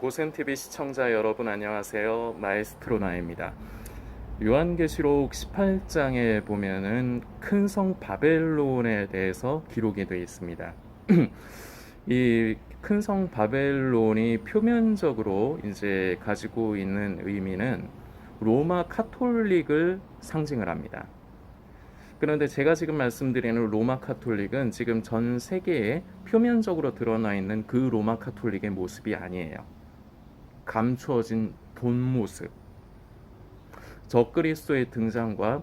고센TV 시청자 여러분 안녕하세요. 마에스트로 나입니다. 요한계시록 18장에 보면은 큰 성 바벨론에 대해서 기록이 되어 있습니다. 이 큰 성 바벨론이 표면적으로 이제 가지고 있는 의미는 로마 카톨릭을 상징을 합니다. 그런데 제가 지금 말씀드리는 로마 카톨릭은 지금 전 세계에 표면적으로 드러나 있는 그 로마 카톨릭의 모습이 아니에요. 감추어진 본 모습. 적그리스도의 등장과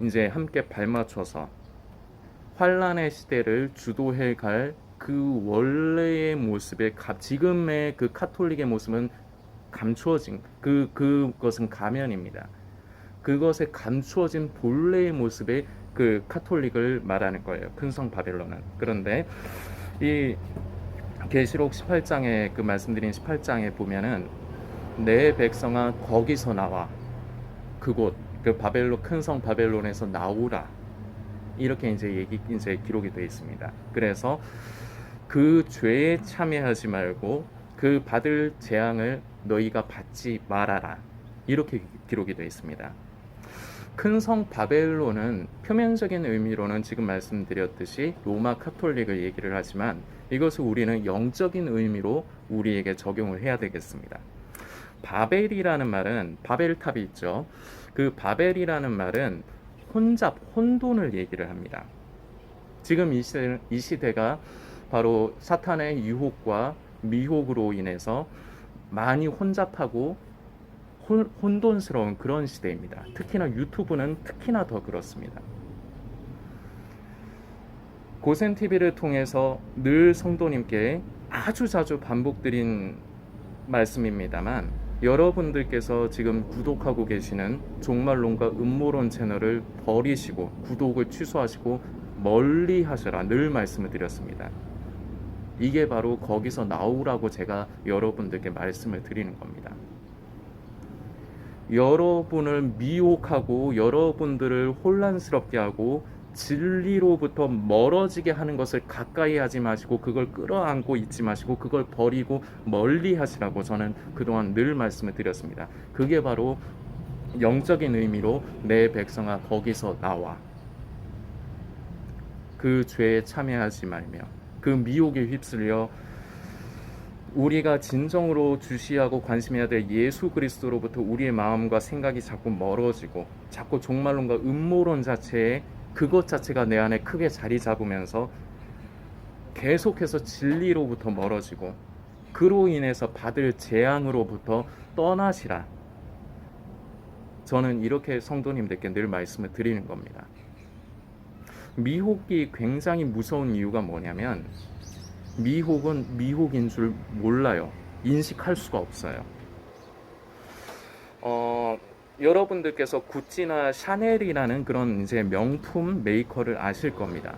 이제 함께 발맞춰서 환란의 시대를 주도해 갈 그 원래의 모습의 지금의 그 카톨릭의 모습은 감추어진 그것은 가면입니다. 그것에 감추어진 본래의 모습의 그 카톨릭을 말하는 거예요. 큰 성 바벨론은. 그런데 이 계시록 18장에 그 말씀드린 18장에 보면은 내 백성아 거기서 나와 그곳 그 바벨론 큰 성 바벨론에서 나오라 이렇게 이제 기록이 되어 있습니다. 그래서 그 죄에 참여하지 말고 그 받을 재앙을 너희가 받지 말아라 이렇게 기록이 되어 있습니다. 큰 성 바벨론은 표면적인 의미로는 지금 말씀드렸듯이 로마 카톨릭을 얘기를 하지만 이것을 우리는 영적인 의미로 우리에게 적용을 해야 되겠습니다. 바벨이라는 말은 바벨탑이 있죠. 그 바벨이라는 말은 혼돈을 얘기를 합니다. 지금 이 시대가 바로 사탄의 유혹과 미혹으로 인해서 많이 혼잡하고 혼돈스러운 그런 시대입니다. 특히나 유튜브는 특히나 더 그렇습니다. 고센TV를 통해서 늘 성도님께 아주 자주 반복드린 말씀입니다만 여러분들께서 지금 구독하고 계시는 종말론과 음모론 채널을 버리시고 구독을 취소하시고 멀리 하셔라 늘 말씀을 드렸습니다. 이게 바로 거기서 나오라고 제가 여러분들께 말씀을 드리는 겁니다. 여러분을 미혹하고 여러분들을 혼란스럽게 하고 진리로부터 멀어지게 하는 것을 가까이 하지 마시고 그걸 끌어안고 있지 마시고 그걸 버리고 멀리 하시라고 저는 그동안 늘 말씀을 드렸습니다. 그게 바로 영적인 의미로 내 백성아 거기서 나와 그 죄에 참여하지 말며 그 미혹에 휩쓸려 우리가 진정으로 주시하고 관심해야 될 예수 그리스도로부터 우리의 마음과 생각이 자꾸 멀어지고 자꾸 종말론과 음모론 자체에 그것 자체가 내 안에 크게 자리 잡으면서 계속해서 진리로부터 멀어지고 그로 인해서 받을 재앙으로부터 떠나시라. 저는 이렇게 성도님들께 늘 말씀을 드리는 겁니다. 미혹이 굉장히 무서운 이유가 뭐냐면 미혹은 미혹인 줄 몰라요. 인식할 수가 없어요. 여러분들께서 구찌나 샤넬이라는 그런 이제 명품 메이커를 아실 겁니다.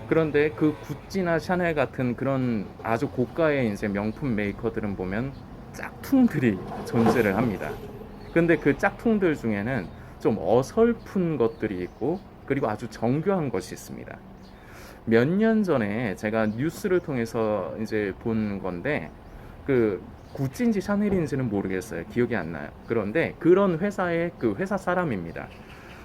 그런데 그 구찌나 샤넬 같은 그런 아주 고가의 이제 명품 메이커들은 보면 짝퉁들이 존재를 합니다. 근데 그 짝퉁들 중에는 좀 어설픈 것들이 있고 그리고 아주 정교한 것이 있습니다. 몇 년 전에 제가 뉴스를 통해서 이제 본 건데 그 구찌인지 샤넬인지는 모르겠어요. 기억이 안 나요. 그런데 그런 회사의 그 회사 사람입니다.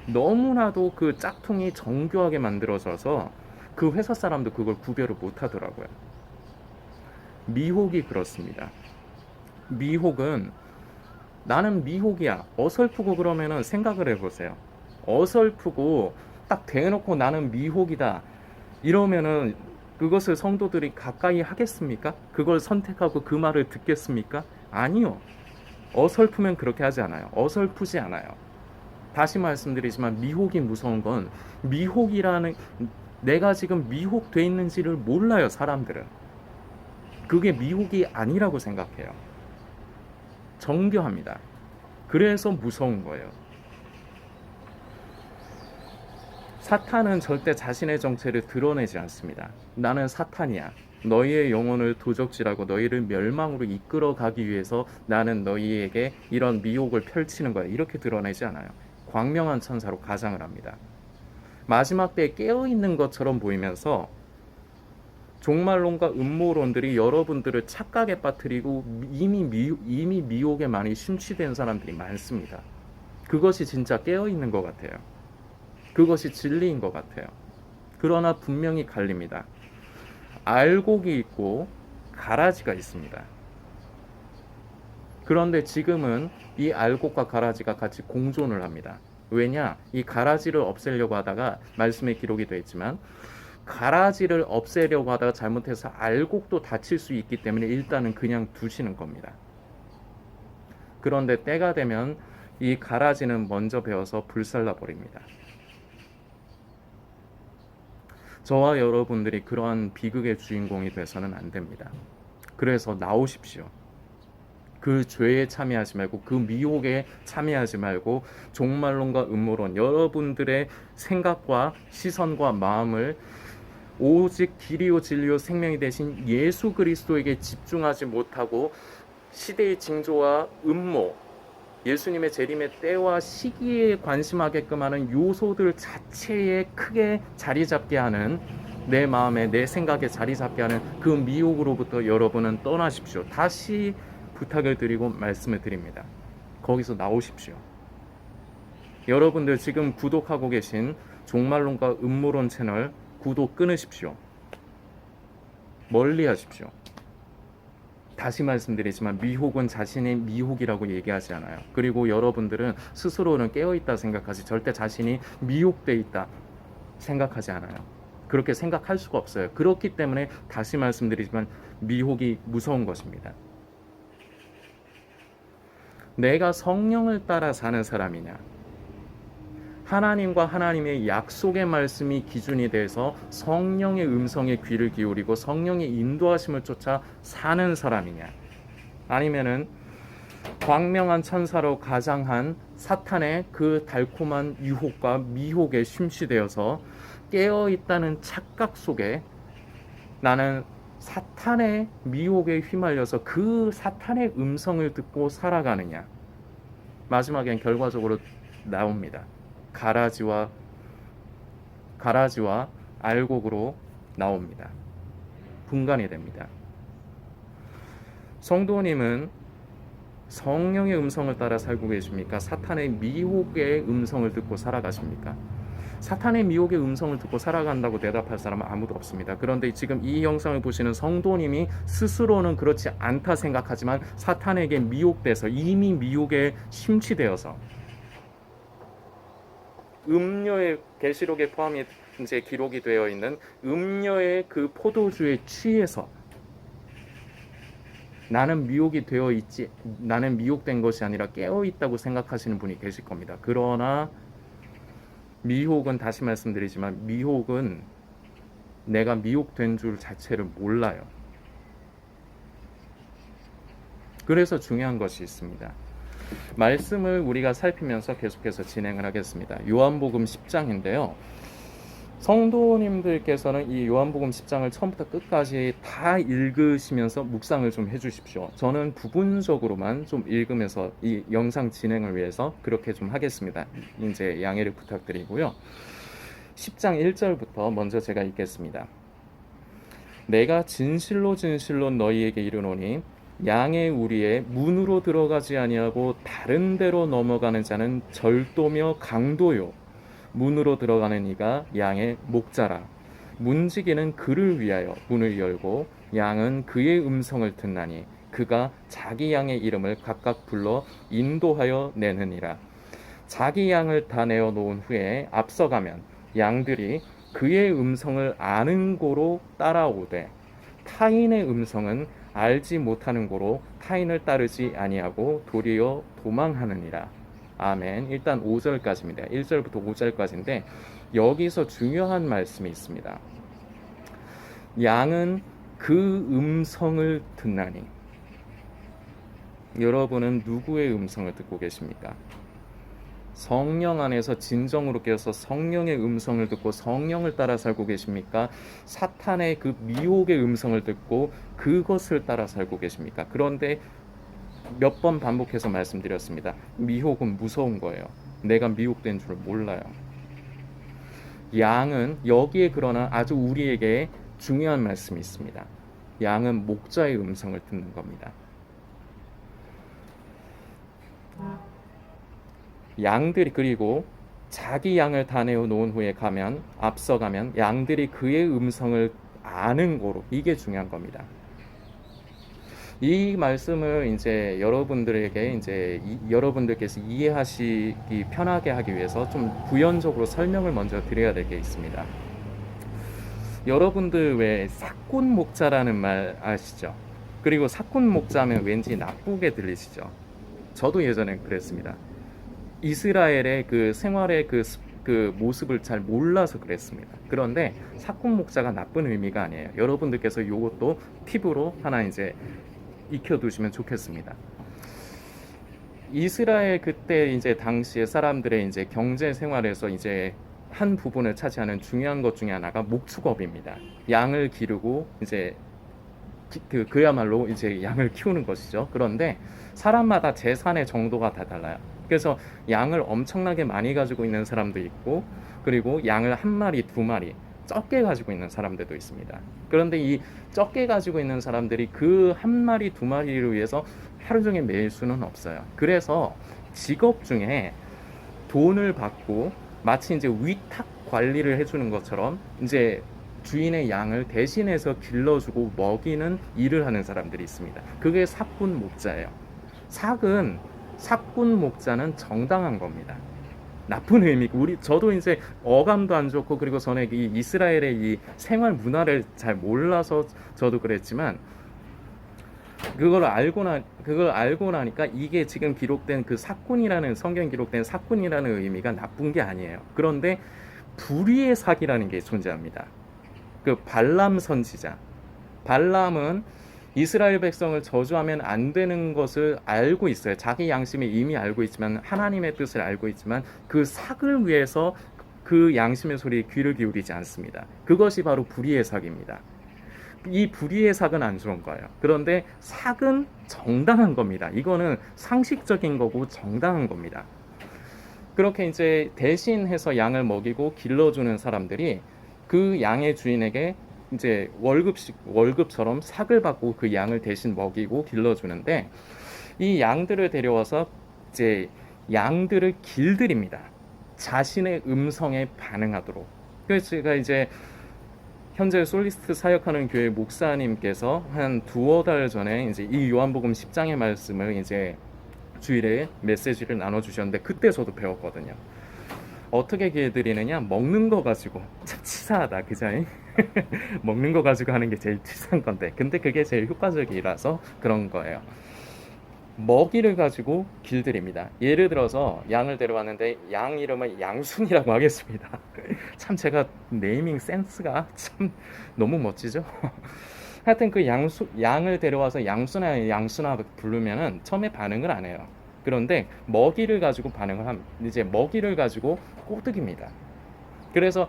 너무나도 그 짝퉁이 정교하게 만들어져서 그 회사 사람도 그걸 구별을 못 하더라고요. 미혹이 그렇습니다. 미혹은 나는 미혹이야. 어설프고 그러면은 생각을 해보세요. 어설프고 딱 대놓고 나는 미혹이다. 이러면은 그것을 성도들이 가까이 하겠습니까? 그걸 선택하고 그 말을 듣겠습니까? 아니요. 어설프면 그렇게 하지 않아요. 어설프지 않아요. 다시 말씀드리지만 미혹이 무서운 건 미혹이라는 내가 지금 미혹돼 있는지를 몰라요. 사람들은. 그게 미혹이 아니라고 생각해요. 정교합니다. 그래서 무서운 거예요. 사탄은 절대 자신의 정체를 드러내지 않습니다. 나는 사탄이야. 너희의 영혼을 도적질하고 너희를 멸망으로 이끌어가기 위해서 나는 너희에게 이런 미혹을 펼치는 거야. 이렇게 드러내지 않아요. 광명한 천사로 가장을 합니다. 마지막 때에 깨어있는 것처럼 보이면서 종말론과 음모론들이 여러분들을 착각에 빠뜨리고 이미 미혹에 많이 심취된 사람들이 많습니다. 그것이 진짜 깨어있는 것 같아요. 그것이 진리인 것 같아요. 그러나 분명히 갈립니다. 알곡이 있고 가라지가 있습니다. 그런데 지금은 이 알곡과 가라지가 같이 공존을 합니다. 왜냐? 이 가라지를 없애려고 하다가 말씀에 기록이 되어 있지만 가라지를 없애려고 하다가 잘못해서 알곡도 다칠 수 있기 때문에 일단은 그냥 두시는 겁니다. 그런데 때가 되면 이 가라지는 먼저 베어서 불살라 버립니다. 저와 여러분들이 그러한 비극의 주인공이 돼서는 안 됩니다. 그래서 나오십시오. 그 죄에 참여하지 말고 그 미혹에 참여하지 말고 종말론과 음모론 여러분들의 생각과 시선과 마음을 오직 길이요 진리요 생명이 되신 예수 그리스도에게 집중하지 못하고 시대의 징조와 음모, 예수님의 재림의 때와 시기에 관심하게끔 하는 요소들 자체에 크게 자리 잡게 하는, 내 마음에 내 생각에 자리 잡게 하는 그 미혹으로부터 여러분은 떠나십시오. 다시 부탁을 드리고 말씀을 드립니다. 거기서 나오십시오. 여러분들 지금 구독하고 계신 종말론과 음모론 채널 구독 끊으십시오. 멀리 하십시오. 다시 말씀드리지만 미혹은 자신의 미혹이라고 얘기하지 않아요. 그리고 여러분들은 스스로는 깨어있다 생각하지 절대 자신이 미혹되어 있다 생각하지 않아요. 그렇게 생각할 수가 없어요. 그렇기 때문에 다시 말씀드리지만 미혹이 무서운 것입니다. 내가 성령을 따라 사는 사람이냐, 하나님과 하나님의 약속의 말씀이 기준이 돼서 성령의 음성에 귀를 기울이고 성령의 인도하심을 쫓아 사는 사람이냐, 아니면은 광명한 천사로 가장한 사탄의 그 달콤한 유혹과 미혹에 심취되어서 깨어있다는 착각 속에 나는 사탄의 미혹에 휘말려서 그 사탄의 음성을 듣고 살아가느냐. 마지막엔 결과적으로 나옵니다. 가라지와 알곡으로 나옵니다. 분간이 됩니다. 성도님은 성령의 음성을 따라 살고 계십니까? 사탄의 미혹의 음성을 듣고 살아가십니까? 사탄의 미혹의 음성을 듣고 살아간다고 대답할 사람은 아무도 없습니다. 그런데 지금 이 영상을 보시는 성도님이 스스로는 그렇지 않다 생각하지만 사탄에게 미혹돼서 이미 미혹에 심취되어서 음료의, 계시록에 포함이 이제 기록이 되어 있는 음료의 그 포도주에 취해서 나는 미혹이 되어 있지, 나는 미혹된 것이 아니라 깨어 있다고 생각하시는 분이 계실 겁니다. 그러나 미혹은, 다시 말씀드리지만 미혹은 내가 미혹된 줄 자체를 몰라요. 그래서 중요한 것이 있습니다. 말씀을 우리가 살피면서 계속해서 진행을 하겠습니다. 요한복음 10장인데요. 성도님들께서는 이 요한복음 10장을 처음부터 끝까지 다 읽으시면서 묵상을 좀 해주십시오. 저는 부분적으로만 좀 읽으면서 이 영상 진행을 위해서 그렇게 좀 하겠습니다. 이제 양해를 부탁드리고요. 10장 1절부터 먼저 제가 읽겠습니다. 내가 진실로 진실로 너희에게 이르노니 양의 우리의 문으로 들어가지 아니하고 다른 데로 넘어가는 자는 절도며 강도요, 문으로 들어가는 이가 양의 목자라. 문지기는 그를 위하여 문을 열고 양은 그의 음성을 듣나니 그가 자기 양의 이름을 각각 불러 인도하여 내느니라. 자기 양을 다 내어 놓은 후에 앞서가면 양들이 그의 음성을 아는 고로 따라오되 타인의 음성은 알지 못하는 고로 타인을 따르지 아니하고 도리어 도망하느니라. 아멘. 일단 5절까지입니다. 1절부터 5절까지인데 여기서 중요한 말씀이 있습니다. 양은 그 음성을 듣나니. 여러분은 누구의 음성을 듣고 계십니까? 성령 안에서 진정으로 깨어서 성령의 음성을 듣고 성령을 따라 살고 계십니까? 사탄의 그 미혹의 음성을 듣고 그것을 따라 살고 계십니까? 그런데 몇 번 반복해서 말씀드렸습니다. 미혹은 무서운 거예요. 내가 미혹된 줄 몰라요. 양은 여기에 그러나 아주 우리에게 중요한 말씀이 있습니다. 양은 목자의 음성을 듣는 겁니다. 양들이 그리고 자기 양을 다 내어 놓은 후에 앞서가면 양들이 그의 음성을 아는 거로, 이게 중요한 겁니다. 이 말씀을 이제 여러분들에게 여러분들께서 이해하시기 편하게 하기 위해서 좀 부연적으로 설명을 먼저 드려야 될 게 있습니다. 여러분들 왜 사꾼 목자라는 말 아시죠? 그리고 사꾼 목자면 왠지 나쁘게 들리시죠? 저도 예전엔 그랬습니다. 이스라엘의 그 생활의 그 모습을 잘 몰라서 그랬습니다. 그런데 사꾼 목자가 나쁜 의미가 아니에요. 여러분들께서 이것도 팁으로 하나 이제 익혀두시면 좋겠습니다. 이스라엘 그때 이제 당시에 사람들의 이제 경제 생활에서 이제 한 부분을 차지하는 중요한 것 중에 하나가 목축업입니다. 양을 기르고 이제 그야말로 이제 양을 키우는 것이죠. 그런데 사람마다 재산의 정도가 다 달라요. 그래서 양을 엄청나게 많이 가지고 있는 사람도 있고, 그리고 양을 한 마리, 두 마리 적게 가지고 있는 사람들도 있습니다. 그런데 이 적게 가지고 있는 사람들이 그 한 마리, 두 마리를 위해서 하루 종일 매일 수는 없어요. 그래서 직업 중에 돈을 받고 마치 이제 위탁 관리를 해주는 것처럼 이제 주인의 양을 대신해서 길러주고 먹이는 일을 하는 사람들이 있습니다. 그게 사꾼 목자예요. 사꾼 목자는 정당한 겁니다. 나쁜 의미고, 저도 이제 어감도 안 좋고, 그리고 저는 이 이스라엘의 이 생활 문화를 잘 몰라서 저도 그랬지만, 그걸 알고 나니까 이게 지금 기록된 그 사꾼이라는, 성경 기록된 사꾼이라는 의미가 나쁜 게 아니에요. 그런데 불의의 사기라는 게 존재합니다. 그 발람 선지자, 발람은 이스라엘 백성을 저주하면 안 되는 것을 알고 있어요. 자기 양심이 이미 알고 있지만, 하나님의 뜻을 알고 있지만 그 삭을 위해서 그 양심의 소리에 귀를 기울이지 않습니다. 그것이 바로 불의의 삭입니다. 이 불의의 삭은 안 좋은 거예요. 그런데 삭은 정당한 겁니다. 이거는 상식적인 거고 정당한 겁니다. 그렇게 이제 대신해서 양을 먹이고 길러주는 사람들이 그 양의 주인에게 이제 월급처럼 삭을 받고 그 양을 대신 먹이고 길러주는데, 이 양들을 데려와서 이제 양들을 길들입니다. 자신의 음성에 반응하도록. 그래서 제가 이제 현재 솔리스트 사역하는 교회 목사님께서 한 두어 달 전에 이제 이 요한복음 10장의 말씀을 이제 주일에 메시지를 나눠주셨는데, 그때 저도 배웠거든요. 어떻게 길들이느냐, 먹는 거 가지고. 참 치사하다, 그자잉? 먹는 거 가지고 하는 게 제일 치사한 건데, 근데 그게 제일 효과적이라서 그런 거예요. 먹이를 가지고 길들입니다. 예를 들어서 양을 데려왔는데 양 이름을 양순이라고 하겠습니다. 참 제가 네이밍 센스가 참 너무 멋지죠? 하여튼 그 양을 데려와서 양순아 부르면은 처음에 반응을 안 해요. 그런데 먹이를 가지고 이제 먹이를 가지고 꼬드깁니다. 그래서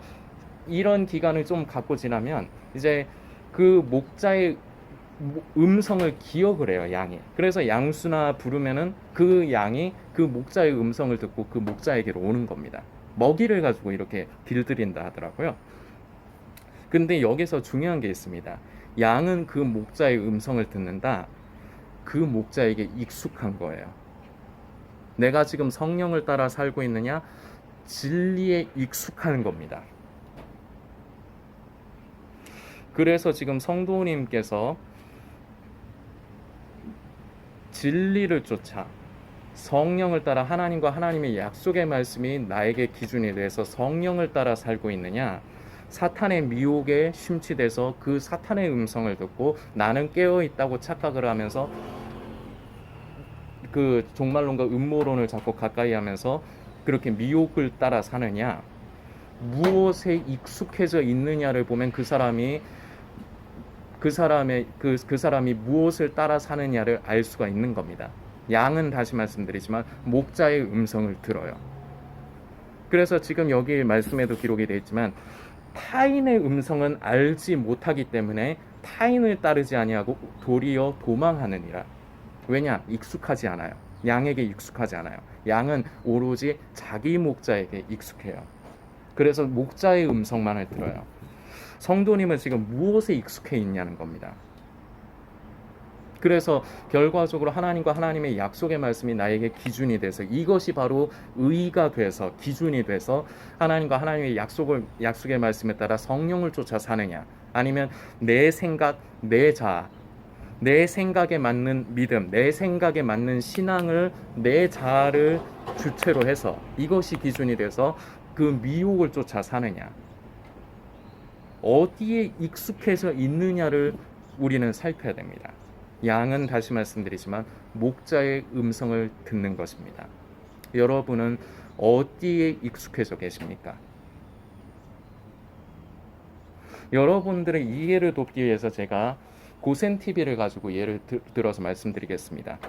이런 기간을 좀 갖고 지나면 이제 그 목자의 음성을 기억을 해요, 양이. 그래서 양수나 부르면은 그 양이 그 목자의 음성을 듣고 그 목자에게로 오는 겁니다. 먹이를 가지고 이렇게 길들인다 하더라고요. 근데 여기서 중요한 게 있습니다. 양은 그 목자의 음성을 듣는다. 그 목자에게 익숙한 거예요. 내가 지금 성령을 따라 살고 있느냐? 진리에 익숙한 겁니다. 그래서 지금 성도님께서 진리를 쫓아 성령을 따라 하나님과 하나님의 약속의 말씀이 나에게 기준이 돼서 성령을 따라 살고 있느냐, 사탄의 미혹에 심취돼서 그 사탄의 음성을 듣고 나는 깨어 있다고 착각을 하면서 그 종말론과 음모론을 자꾸 가까이 하면서 그렇게 미혹을 따라 사느냐, 무엇에 익숙해져 있느냐를 보면 그 사람이 무엇을 따라 사느냐를 알 수가 있는 겁니다. 양은 다시 말씀드리지만 목자의 음성을 들어요. 그래서 지금 여기 말씀에도 기록이 되어 있지만 타인의 음성은 알지 못하기 때문에 타인을 따르지 아니하고 도리어 도망하느니라. 왜냐? 익숙하지 않아요. 양에게 익숙하지 않아요. 양은 오로지 자기 목자에게 익숙해요. 그래서 목자의 음성만을 들어요. 성도님은 지금 무엇에 익숙해 있냐는 겁니다. 그래서 결과적으로 하나님과 하나님의 약속의 말씀이 나에게 기준이 돼서 이것이 바로 의가 돼서 기준이 돼서 하나님과 하나님의 약속의 말씀에 따라 성령을 쫓아 사느냐, 아니면 내 생각, 내 자아, 내 생각에 맞는 믿음, 내 생각에 맞는 신앙을, 내 자아를 주체로 해서 이것이 기준이 돼서 그 미혹을 쫓아 사느냐, 어디에 익숙해져 있느냐를 우리는 살펴야 됩니다. 양은 다시 말씀드리지만 목자의 음성을 듣는 것입니다. 여러분은 어디에 익숙해져 계십니까? 여러분들의 이해를 돕기 위해서 제가 고센TV를 가지고 예를 들어서 말씀드리겠습니다.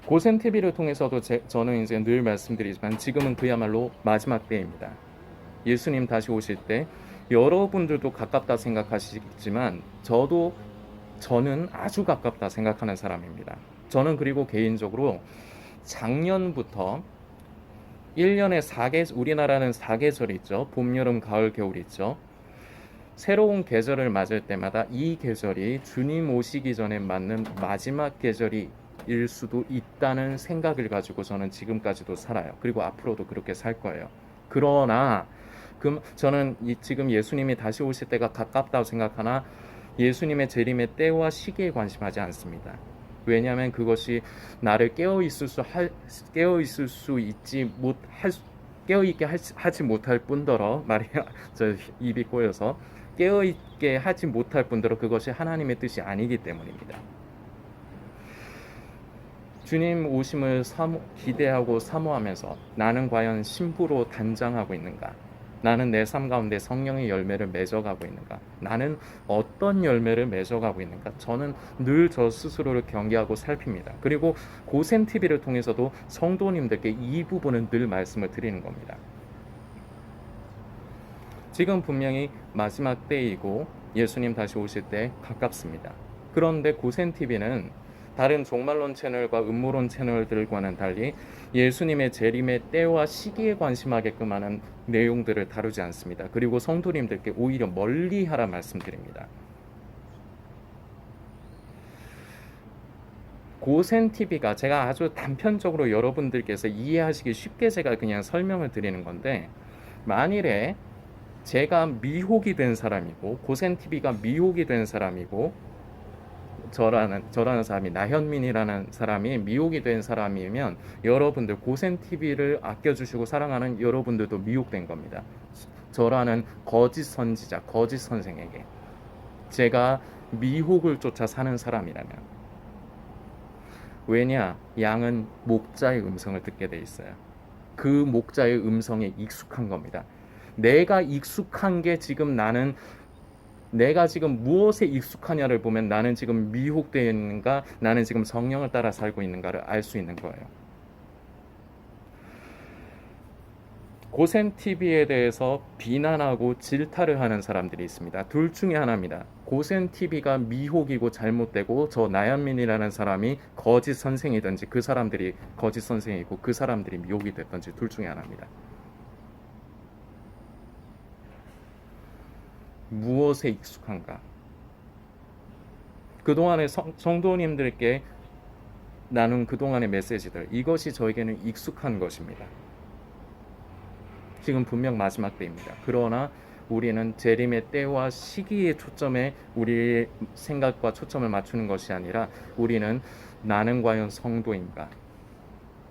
고센TV를 통해서도 저는 이제 늘 말씀드리지만 지금은 그야말로 마지막 때입니다. 예수님 다시 오실 때 여러분들도 가깝다 생각하시지만 저는 아주 가깝다 생각하는 사람입니다. 저는 그리고 개인적으로 작년부터 1년에 4계절, 우리나라는 4계절이 있죠. 봄, 여름, 가을, 겨울 있죠. 새로운 계절을 맞을 때마다 이 계절이 주님 오시기 전에 맞는 마지막 계절이 일 수도 있다는 생각을 가지고 저는 지금까지도 살아요. 그리고 앞으로도 그렇게 살 거예요. 그러나 저는 지금 예수님이 다시 오실 때가 가깝다고 생각하나 예수님의 재림의 때와 시기에 관심하지 않습니다. 왜냐하면 그것이 나를 깨어있게 하지 못할 뿐더러 말이야, 저 입이 꼬여서 깨어있게 하지 못할 뿐더러 그것이 하나님의 뜻이 아니기 때문입니다. 주님 오심을 기대하고 사모하면서 나는 과연 신부로 단장하고 있는가? 나는 내 삶 가운데 성령의 열매를 맺어가고 있는가? 나는 어떤 열매를 맺어가고 있는가? 저는 늘 저 스스로를 경계하고 살핍니다. 그리고 고센TV를 통해서도 성도님들께 이 부분은 늘 말씀을 드리는 겁니다. 지금 분명히 마지막 때이고 예수님 다시 오실 때 가깝습니다. 그런데 고센TV는 다른 종말론 채널과 음모론 채널들과는 달리 예수님의 재림의 때와 시기에 관심하게끔 하는 내용들을 다루지 않습니다. 그리고 성도님들께 오히려 멀리하라 말씀드립니다. 고센TV가 제가 아주 단편적으로 여러분들께서 이해하시기 쉽게 제가 그냥 설명을 드리는 건데, 만일에 제가 미혹이 된 사람이고 고센TV가 미혹이 된 사람이고 저라는 사람이, 나현민이라는 사람이 미혹이 된 사람이면 여러분들 고센TV를 아껴주시고 사랑하는 여러분들도 미혹된 겁니다. 저라는 거짓 선지자, 거짓 선생에게 제가 미혹을 쫓아 사는 사람이라면. 왜냐? 양은 목자의 음성을 듣게 돼 있어요. 그 목자의 음성에 익숙한 겁니다. 내가 익숙한 게 지금 내가 지금 무엇에 익숙하냐를 보면 나는 지금 미혹되어 있는가, 나는 지금 성령을 따라 살고 있는가를 알 수 있는 거예요. 고센TV에 대해서 비난하고 질타를 하는 사람들이 있습니다. 둘 중에 하나입니다. 고센TV가 미혹이고 잘못되고 저 나현민이라는 사람이 거짓 선생이든지 그 사람들이 거짓 선생이고 그 사람들이 미혹이 됐든지 둘 중에 하나입니다. 무엇에 익숙한가? 그동안의 성도님들께 나눈 그동안의 메시지들, 이것이 저에게는 익숙한 것입니다. 지금 분명 마지막 때입니다. 그러나 우리는 재림의 때와 시기의 초점에 우리의 생각과 초점을 맞추는 것이 아니라 우리는 나는 과연 성도인가?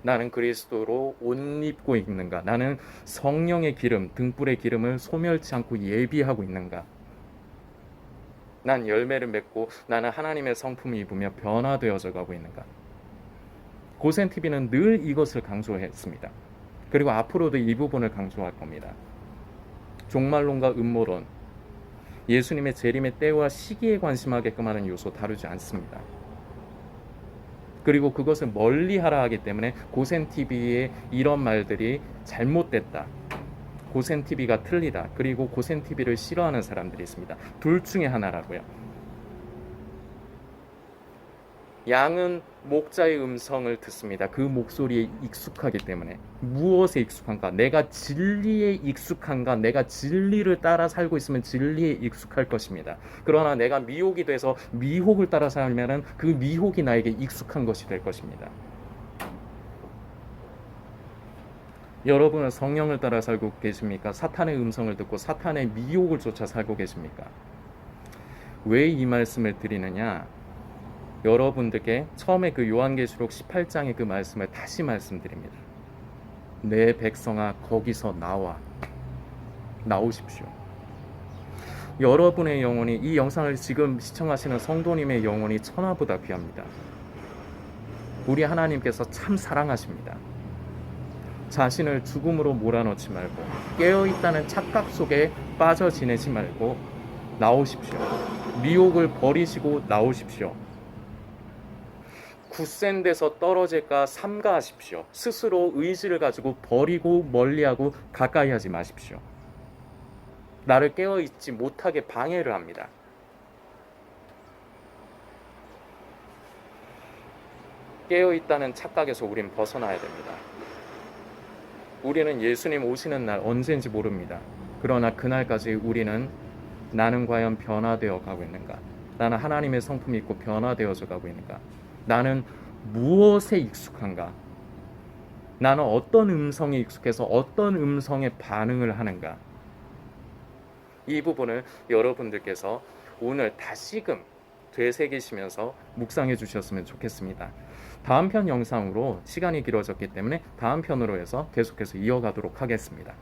나는 그리스도로 옷 입고 있는가? 나는 성령의 기름, 등불의 기름을 소멸치 않고 예비하고 있는가? 난 열매를 맺고 나는 하나님의 성품을 입으며 변화되어져 가고 있는가? 고센TV는 늘 이것을 강조했습니다. 그리고 앞으로도 이 부분을 강조할 겁니다. 종말론과 음모론, 예수님의 재림의 때와 시기에 관심하게끔 하는 요소 다루지 않습니다. 그리고 그것을 멀리하라 하기 때문에 고센TV의 이런 말들이 잘못됐다, 고센TV가 틀리다, 그리고 고센TV를 싫어하는 사람들이 있습니다. 둘 중에 하나라고요. 양은 목자의 음성을 듣습니다. 그 목소리에 익숙하기 때문에. 무엇에 익숙한가? 내가 진리에 익숙한가? 내가 진리를 따라 살고 있으면 진리에 익숙할 것입니다. 그러나 내가 미혹이 돼서 미혹을 따라 살면은 그 미혹이 나에게 익숙한 것이 될 것입니다. 여러분은 성령을 따라 살고 계십니까? 사탄의 음성을 듣고 사탄의 미혹을 쫓아 살고 계십니까? 왜 이 말씀을 드리느냐? 여러분들께 처음에 그 요한계시록 18장의 그 말씀을 다시 말씀드립니다. 내 백성아 거기서 나오십시오. 여러분의 영혼이, 이 영상을 지금 시청하시는 성도님의 영혼이 천하보다 귀합니다. 우리 하나님께서 참 사랑하십니다. 자신을 죽음으로 몰아넣지 말고 깨어있다는 착각 속에 빠져 지내지 말고 나오십시오. 미혹을 버리시고 나오십시오. 굳센 데서 떨어질까 삼가하십시오. 스스로 의지를 가지고 버리고 멀리하고 가까이 하지 마십시오. 나를 깨어있지 못하게 방해를 합니다. 깨어있다는 착각에서 우린 벗어나야 됩니다. 우리는 예수님 오시는 날 언제인지 모릅니다. 그러나 그날까지 우리는 나는 과연 변화되어 가고 있는가? 나는 하나님의 성품이 있고 변화되어져 가고 있는가? 나는 무엇에 익숙한가? 나는 어떤 음성에 익숙해서 어떤 음성에 반응을 하는가? 이 부분을 여러분들께서 오늘 다시금 되새기시면서 묵상해 주셨으면 좋겠습니다. 다음 편 영상으로 시간이 길어졌기 때문에 다음 편으로 해서 계속해서 이어가도록 하겠습니다.